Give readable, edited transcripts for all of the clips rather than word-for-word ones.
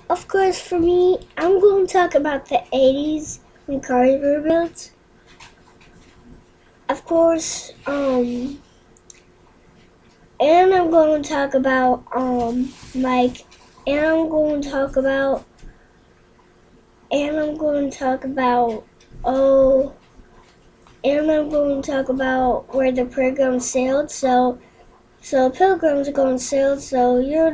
Of course, for me, I'm going to talk about the 80s when cars were built. Of course, and I'm going to talk about, and I'm going to talk about, and I'm going to talk about, and I'm going to talk about where the pilgrims sailed. So pilgrims are going to sail. So you're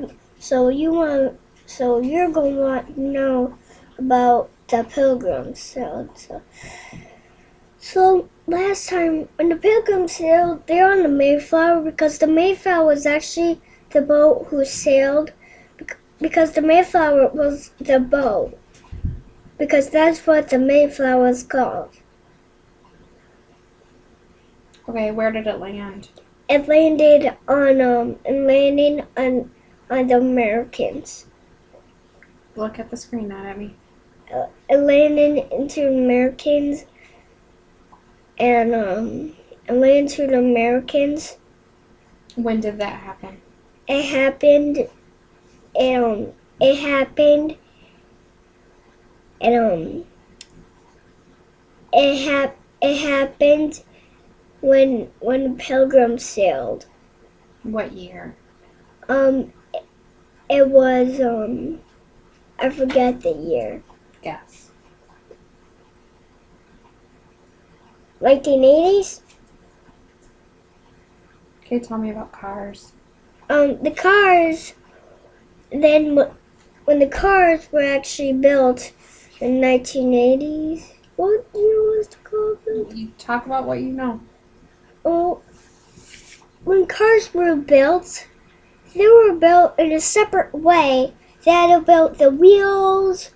going to want to know about the pilgrims sailed. So last time when the pilgrims sailed, they're on the Mayflower because the Mayflower was actually the boat who sailed because the Mayflower was the boat because that's what the Mayflower was called. Okay, where did it land? It landed on the Americans. Look at the screen, not at me. It landed into Americans, and it landed to the Americans. When did that happen? It happened. It happened. It happened when the Pilgrims sailed. What year? It was I forget the year. Guess. 1980s. Okay, tell me about cars. The cars. Then when the cars were actually built in 1980s. What year was the car built? You talk about what you know. Oh, when cars were built, they were built in a separate way. They had to build the wheels.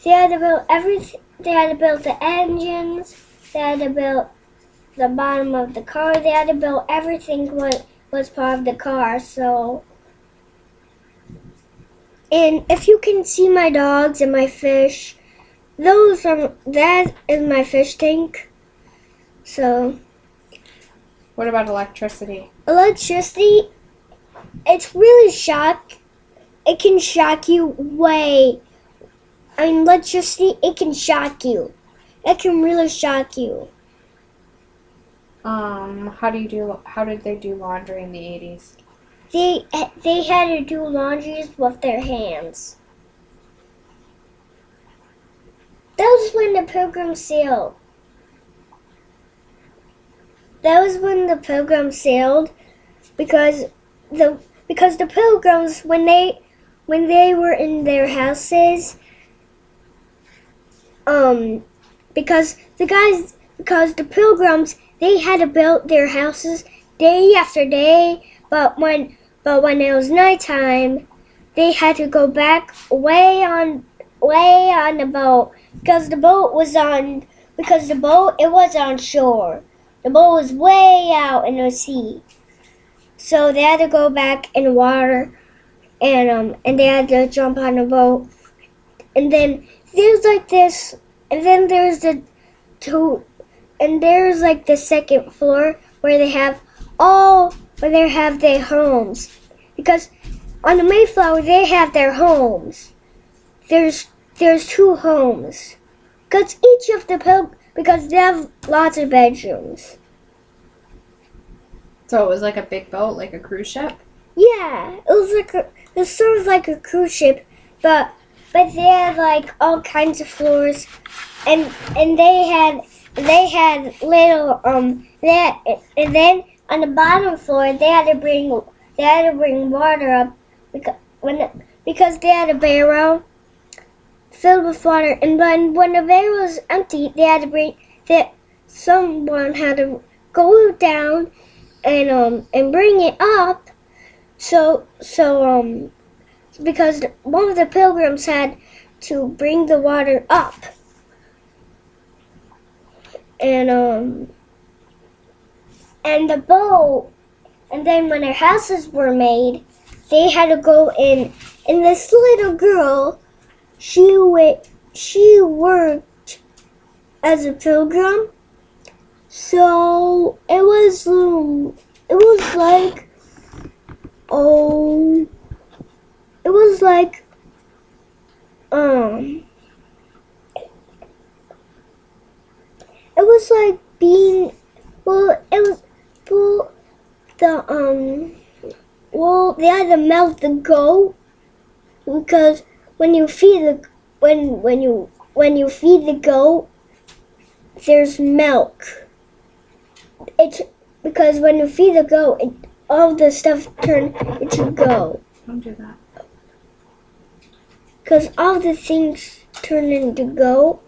They had to build everything. They had to build the engines. They had to build the bottom of the car. They had to build everything what was part of the car. So, and if you can see my dogs and my fish, that is my fish tank. So, What about electricity? electricity, it's really it can shock you way. I mean, electricity, it can shock you. It can really shock you. How did they do laundry in the 80s? They had to do laundries with their hands. That was when the Pilgrims sailed. That was when the Pilgrims sailed, because the Pilgrims when they were in their houses, because the Pilgrims, they had to build their houses day after day, but when it was nighttime, they had to go back way on the boat because the boat was on shore. The boat was way out in the sea, so they had to go back in the water, and they had to jump on the boat, and then there's like this, and then there's the second floor where they have their homes, because on the Mayflower they have their homes. There's two homes, because because they have lots of bedrooms. So it was like a big boat, like a cruise ship? Yeah, it was sort of like a cruise ship, but they had like all kinds of floors, and they had little and then on the bottom floor they had to bring water up because they had a barrel filled with water, and then when the barrel was empty, someone had to go down and bring it up. So because one of the Pilgrims had to bring the water up, and the boat, and then when their houses were made, they had to go in. And this little girl, she worked as a pilgrim. So it was like it was like being, well, it was, well, they had to melt the goat because when you feed the goat, there's milk. It's because when you feed the goat, all the stuff turn into goat. Don't do that. Because all the things turn into goat.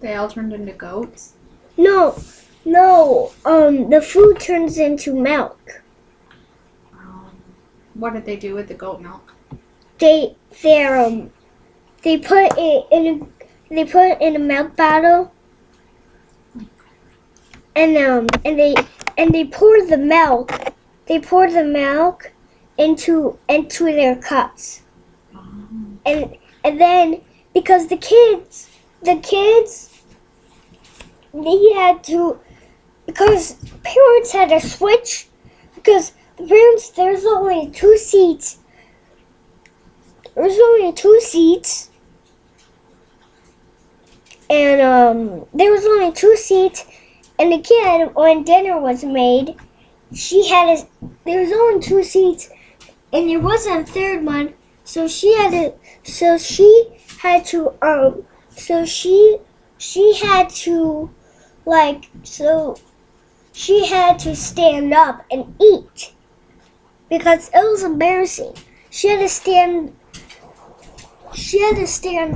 They all turned into goats? No. The food turns into milk. What did they do with the goat milk? They put it in a milk bottle, and they pour the milk. They pour the milk into their cups, and then because the kids they had to, because parents had to switch, because the parents, there's only two seats. And there was only 2 seats, and the kid, when dinner was made, there was only 2 seats, and there wasn't a third one, so she had to stand up and eat because it was embarrassing. She had to stand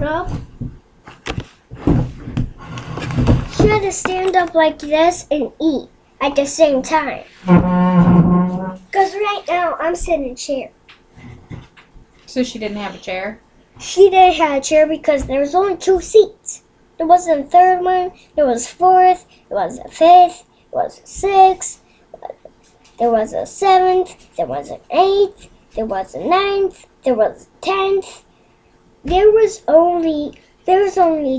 up. She had to stand up like this and eat at the same time. Because right now I'm sitting in a chair. So she didn't have a chair? She didn't have a chair because there was only 2 seats. There wasn't a third one. There was 4th. There was a 5th. There was a 6th. There was a 7th. There was an 8th. There was a 9th. There was a 10th. There was only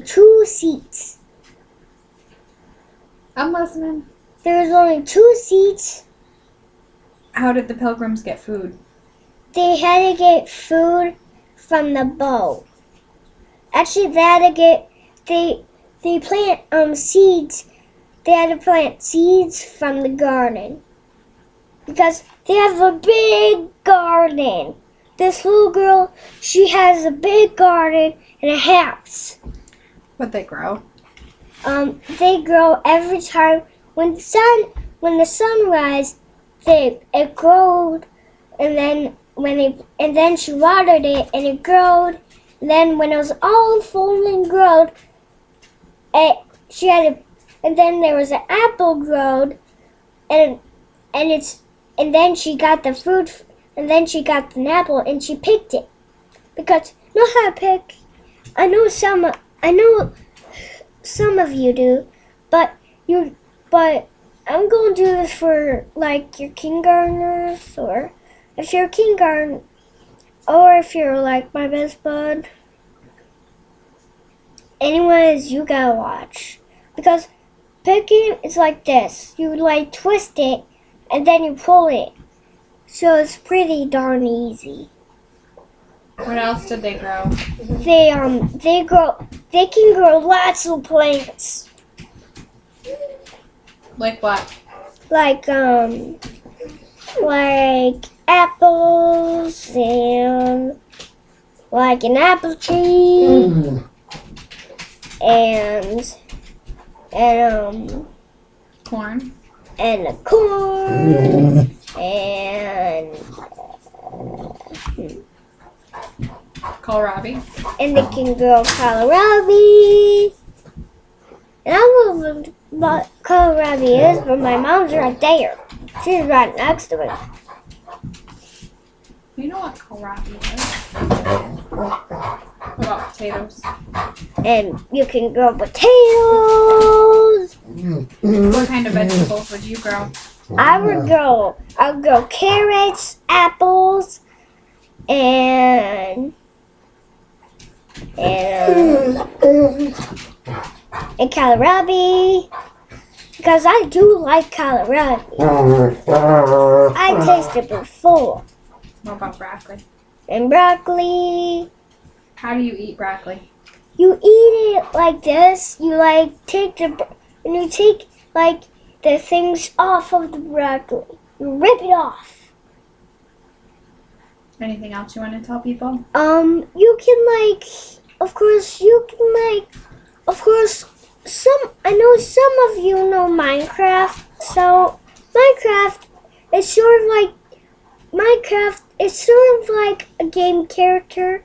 2 seats. I'm listening. There was only 2 seats. How did the pilgrims get food? They had to get food from the boat. Actually, they plant seeds. They had to plant seeds from the garden because they have a big garden. This little girl, she has a big garden and a house. What'd they grow? They grow every time when the sun rises. It growed, and then she watered it, and it growed. And then when it was all full and growed, and then there was an apple growed, and then she got the fruit, and then she got an apple, and she picked it because you know how to pick. I know some of you do, but I'm going to do this for like your kindergartners, or if you're a kindergarten, or if you're like my best bud. Anyways, you gotta watch because picking is like this. You like twist it and then you pull it, so it's pretty darn easy. What else did they grow? They can grow lots of plants. Like what? Like apples and like an apple tree and Corn. and a corn and Kohlrabi. and they can grow kohlrabi. And I don't know what kohlrabi is, but my mom's right there. She's right next to me. You know what kohlrabi is? What about potatoes? And you can grow potatoes. What kind of vegetables would you grow? I'll grow carrots, apples, and kohlrabi. Because I do like kohlrabi. I tasted it before. What about broccoli? And broccoli. How do you eat broccoli? You eat it like this. You like and you take like the things off of the broccoli. You rip it off. Anything else you want to tell people? You can I know some of you know Minecraft. So Minecraft is sort of like a game character.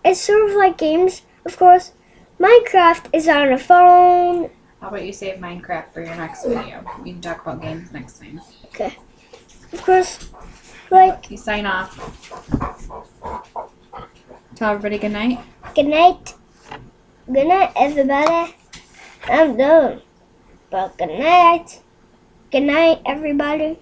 It's sort of like games. Of course, Minecraft is on a phone. How about you save Minecraft for your next video? We can talk about games next time. Okay. Of course, like, You sign off. Tell everybody good night. good night. Good night, everybody. I'm done. But good night. Good night, everybody.